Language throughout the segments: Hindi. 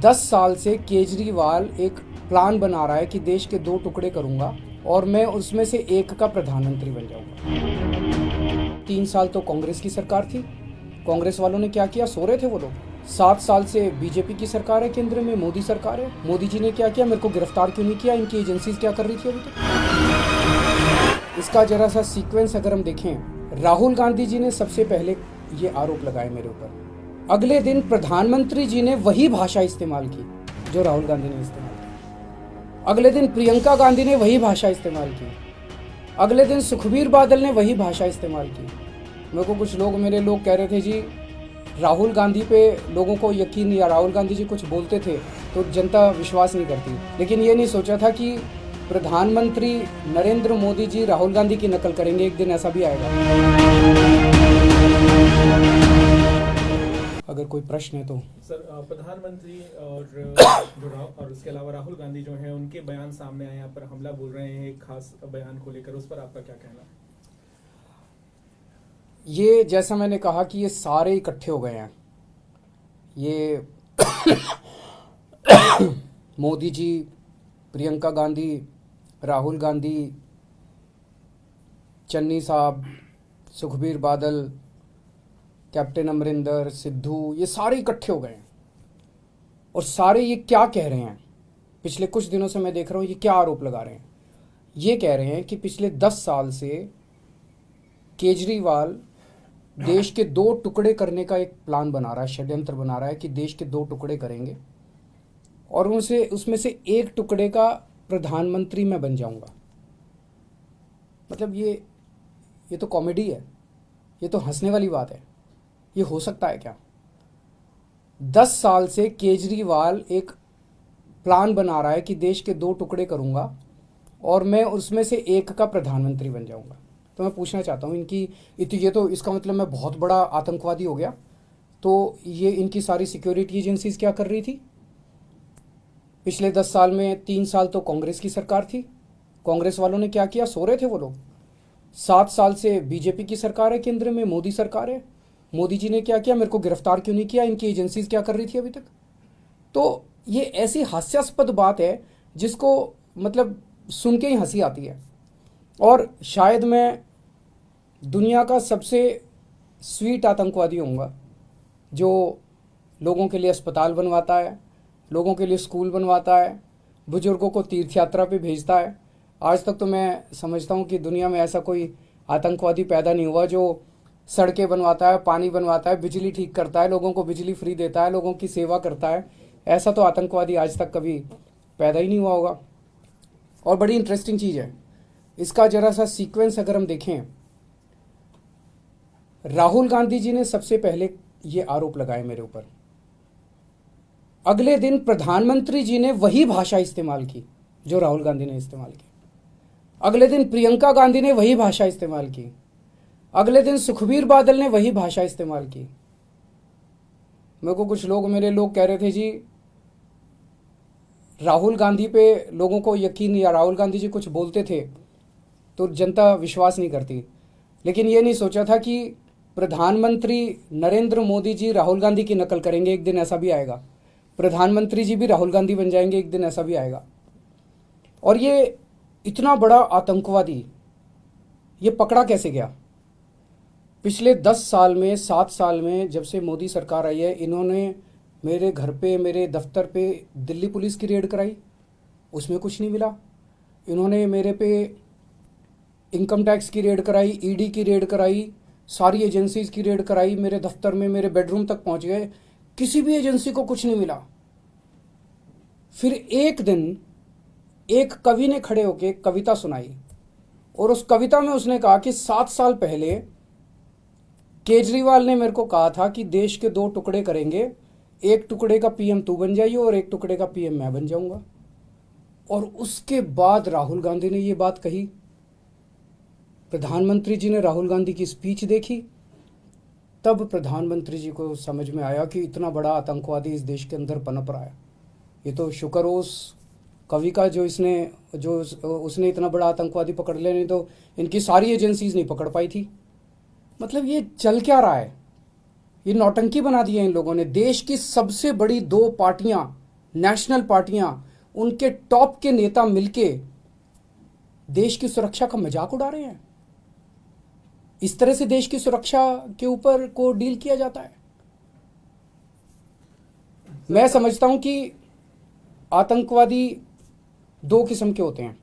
10 साल से केजरीवाल एक प्लान बना रहा है कि देश के 2 टुकड़े करूंगा और मैं उसमें से एक का प्रधानमंत्री बन जाऊंगा। 3 साल तो कांग्रेस की सरकार थी। कांग्रेस वालों ने क्या किया? सो रहे थे वो लोग। 7 साल से बीजेपी की सरकार है, केंद्र में मोदी सरकार है। मोदी जी ने क्या किया? मेरे को गिरफ्तार क्यों नहीं किया? इनकी एजेंसीज क्या कर रही थी अभी तक? इसका जरा सा सीक्वेंस अगर हम देखें, राहुल गांधी जी ने सबसे पहले ये आरोप लगाए मेरे ऊपर। अगले दिन प्रधानमंत्री जी ने वही भाषा इस्तेमाल की जो राहुल गांधी ने इस्तेमाल की। अगले दिन प्रियंका गांधी ने वही भाषा इस्तेमाल की। अगले दिन सुखबीर बादल ने वही भाषा इस्तेमाल की। मेरे को कुछ लोग, मेरे लोग कह रहे थे जी राहुल गांधी पे लोगों को यकीन नहीं, या राहुल गांधी जी कुछ बोलते थे तो जनता विश्वास नहीं करती। लेकिन ये नहीं सोचा था कि प्रधानमंत्री नरेंद्र मोदी जी राहुल गांधी की नकल करेंगे, एक दिन ऐसा भी आएगा। अगर कोई प्रश्न है तो सर, प्रधानमंत्री और उसके अलावा राहुल गांधी जो हैं उनके बयान सामने आए, यहाँ पर हमला बोल रहे हैं एक खास बयान को लेकर, उस पर आपका क्या कहना? ये जैसा मैंने कहा कि ये सारे इकट्ठे हो गए हैं। ये मोदी जी, प्रियंका गांधी, राहुल गांधी, चन्नी साहब, सुखबीर बादल, कैप्टन अमरिंदर, सिद्धू, ये सारे इकट्ठे हो गए हैं। और सारे ये क्या कह रहे हैं? पिछले कुछ दिनों से मैं देख रहा हूँ ये क्या आरोप लगा रहे हैं। ये कह रहे हैं कि पिछले 10 साल से केजरीवाल देश के 2 टुकड़े करने का एक प्लान बना रहा है, षड्यंत्र बना रहा है कि देश के 2 टुकड़े करेंगे और उसमें से एक टुकड़े का प्रधानमंत्री मैं बन जाऊंगा। मतलब ये तो कॉमेडी है, ये तो हंसने वाली बात है। ये हो सकता है क्या? 10 साल से केजरीवाल एक प्लान बना रहा है कि देश के 2 टुकड़े करूंगा और मैं उसमें से एक का प्रधानमंत्री बन जाऊंगा। तो मैं पूछना चाहता हूँ ये तो इसका मतलब मैं बहुत बड़ा आतंकवादी हो गया। तो ये इनकी सारी सिक्योरिटी एजेंसीज क्या कर रही थी? पिछले 10 साल में 3 साल तो कांग्रेस की सरकार थी। कांग्रेस वालों ने क्या किया? सो रहे थे वो लोग। 7 साल से बीजेपी की सरकार है, केंद्र में मोदी सरकार है। मोदी जी ने क्या किया? मेरे को गिरफ्तार क्यों नहीं किया? इनकी एजेंसीज क्या कर रही थी अभी तक? तो ये ऐसी हास्यास्पद बात है जिसको मतलब सुन के ही हंसी आती है। और शायद मैं दुनिया का सबसे स्वीट आतंकवादी होऊंगा जो लोगों के लिए अस्पताल बनवाता है, लोगों के लिए स्कूल बनवाता है, बुजुर्गों को तीर्थ यात्रा पे भेजता है। आज तक तो मैं समझता हूँ कि दुनिया में ऐसा कोई आतंकवादी पैदा नहीं हुआ जो सड़कें बनवाता है, पानी बनवाता है, बिजली ठीक करता है, लोगों को बिजली फ्री देता है, लोगों की सेवा करता है। ऐसा तो आतंकवादी आज तक कभी पैदा ही नहीं हुआ होगा। और बड़ी इंटरेस्टिंग चीज़ है, इसका जरा सा सीक्वेंस अगर हम देखें, राहुल गांधी जी ने सबसे पहले ये आरोप लगाए मेरे ऊपर। अगले दिन प्रधानमंत्री जी ने वही भाषा इस्तेमाल की जो राहुल गांधी ने इस्तेमाल की। अगले दिन प्रियंका गांधी ने वही भाषा इस्तेमाल की। अगले दिन सुखबीर बादल ने वही भाषा इस्तेमाल की। मेरे को कुछ लोग, मेरे लोग कह रहे थे जी राहुल गांधी पे लोगों को यकीन नहीं, या राहुल गांधी जी कुछ बोलते थे तो जनता विश्वास नहीं करती। लेकिन ये नहीं सोचा था कि प्रधानमंत्री नरेंद्र मोदी जी राहुल गांधी की नकल करेंगे, एक दिन ऐसा भी आएगा। प्रधानमंत्री जी भी राहुल गांधी बन जाएंगे, एक दिन ऐसा भी आएगा। और ये इतना बड़ा आतंकवादी ये पकड़ा कैसे गया? पिछले 10 साल में, 7 साल में, जब से मोदी सरकार आई है, इन्होंने मेरे घर पे, मेरे दफ्तर पे दिल्ली पुलिस की रेड कराई, उसमें कुछ नहीं मिला। इन्होंने मेरे पे इनकम टैक्स की रेड कराई, ईडी की रेड कराई, सारी एजेंसीज की रेड कराई, मेरे दफ्तर में, मेरे बेडरूम तक पहुंच गए, किसी भी एजेंसी को कुछ नहीं मिला। फिर एक दिन एक कवि ने खड़े होकर एक कविता सुनाई और उस कविता में उसने कहा कि 7 साल पहले केजरीवाल ने मेरे को कहा था कि देश के 2 टुकड़े करेंगे, एक टुकड़े का पीएम तू बन जाइए और एक टुकड़े का पीएम मैं बन जाऊंगा। और उसके बाद राहुल गांधी ने ये बात कही, प्रधानमंत्री जी ने राहुल गांधी की स्पीच देखी, तब प्रधानमंत्री जी को समझ में आया कि इतना बड़ा आतंकवादी इस देश के अंदर पनप रहा है। ये तो शुक्र हो उस कवि का जो उसने इतना बड़ा आतंकवादी पकड़ लिया, नहीं तो इनकी सारी एजेंसीज नहीं पकड़ पाई थी। मतलब ये चल क्या रहा है? ये नौटंकी बना दी है इन लोगों ने। देश की सबसे बड़ी 2 पार्टियां नेशनल पार्टियां, उनके टॉप के नेता मिलके देश की सुरक्षा का मजाक उड़ा रहे हैं। इस तरह से देश की सुरक्षा के ऊपर को डील किया जाता है। मैं समझता हूं कि आतंकवादी दो किस्म के होते हैं।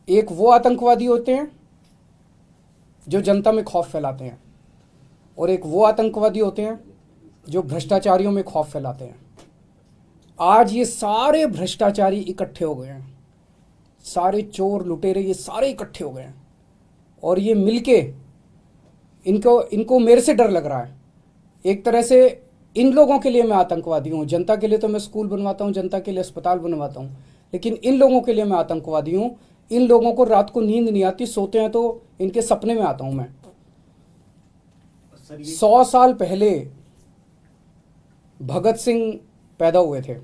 एक वो आतंकवादी होते हैं जो जनता में खौफ फैलाते हैं, और एक वो आतंकवादी होते हैं जो भ्रष्टाचारियों में खौफ फैलाते हैं। आज ये सारे भ्रष्टाचारी इकट्ठे हो गए हैं, सारे चोर लुटेरे ये सारे इकट्ठे हो गए हैं, और ये मिलके इनको मेरे से डर लग रहा है। एक तरह से इन लोगों के लिए मैं आतंकवादी हूँ। जनता के लिए तो मैं स्कूल बनवाता हूँ, जनता के लिए अस्पताल बनवाता हूँ, लेकिन इन लोगों के लिए मैं आतंकवादी हूँ। इन लोगों को रात को नींद नहीं आती, सोते हैं तो इनके सपने में आता हूँ मैं। 100 साल पहले भगत सिंह पैदा हुए थे।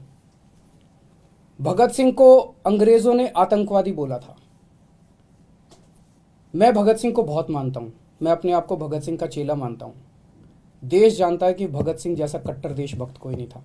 भगत सिंह को अंग्रेजों ने आतंकवादी बोला था। मैं भगत सिंह को बहुत मानता हूं, मैं अपने आप को भगत सिंह का चेला मानता हूं। देश जानता है कि भगत सिंह जैसा कट्टर देशभक्त कोई नहीं था।